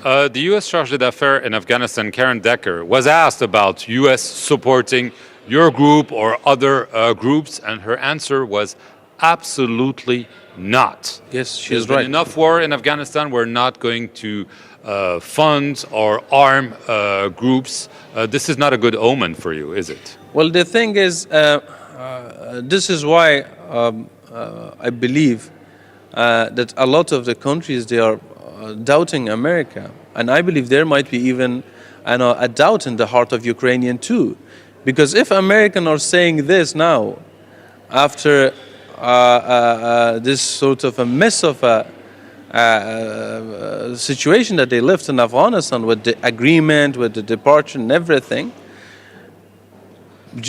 The U.S. chargé d'affaires in Afghanistan, Karen Decker, was asked about U.S. supporting your group or other groups, and her answer was absolutely not. Yes, she There's is been right. enough war in Afghanistan. We're not going to fund or arm groups. This is not a good omen for you, is it? Well, the thing is, this is why I believe that a lot of the countries, they are doubting America. And I believe there might be even a doubt in the heart of Ukrainian too. Because if Americans are saying this now, after this sort of a mess of a situation that they left in Afghanistan with the agreement, with the departure and everything,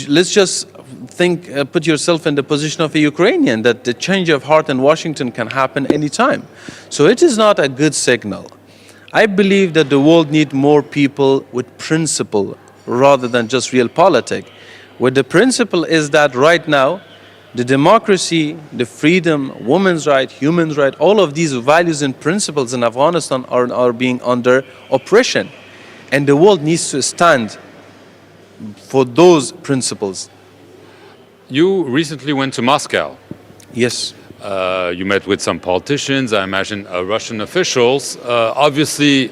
let's just think, put yourself in the position of a Ukrainian, that the change of heart in Washington can happen anytime. So it is not a good signal. I believe that the world needs more people with principle rather than just real politics. What the principle is that right now, the democracy, the freedom, women's rights, human rights, all of these values and principles in Afghanistan are being under oppression. And the world needs to stand for those principles. You recently went to Moscow. Yes. You met with some politicians, I imagine Russian officials. Obviously,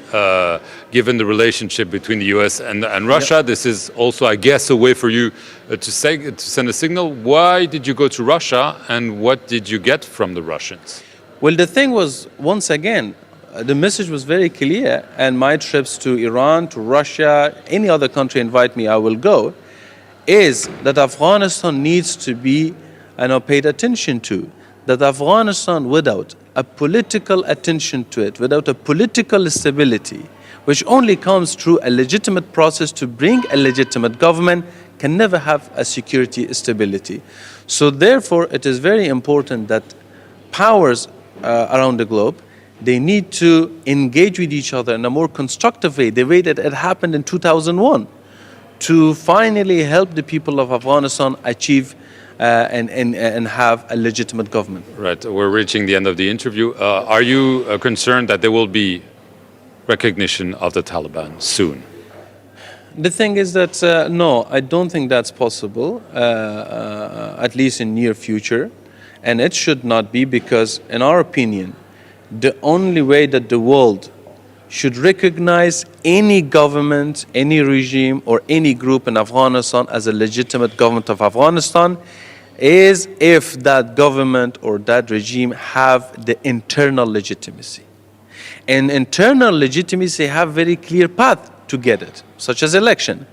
given the relationship between the US and Russia, this is also, I guess, a way for you to send a signal. Why did you go to Russia, and what did you get from the Russians? Well, the thing was, once again, the message was very clear, and my trips to Iran, to Russia, any other country invite me, I will go, is that Afghanistan needs to be paid attention to. That Afghanistan, without a political attention to it, without a political stability, which only comes through a legitimate process to bring a legitimate government, can never have a security stability. So therefore, it is very important that powers around the globe, they need to engage with each other in a more constructive way, the way that it happened in 2001, to finally help the people of Afghanistan achieve and have a legitimate government. Right, we're reaching the end of the interview. Are you concerned that there will be recognition of the Taliban soon? The thing is that, no, I don't think that's possible, at least in near future. And it should not be, because, in our opinion, the only way that the world should recognize any government, any regime, or any group in Afghanistan as a legitimate government of Afghanistan is if that government or that regime have the internal legitimacy. And internal legitimacy have very clear path to get it, such as election.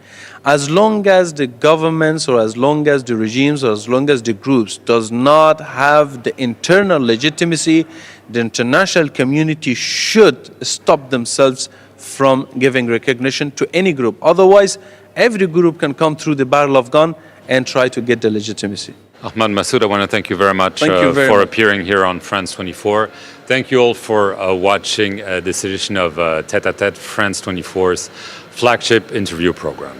As long as the governments, or as long as the regimes, or as long as the groups does not have the internal legitimacy, the international community should stop themselves from giving recognition to any group. Otherwise, every group can come through the barrel of gun and try to get the legitimacy. Ahmad Massoud, I want to thank you very much for appearing here on France 24. Thank you all for watching this edition of Tête à Tête, France 24's flagship interview program.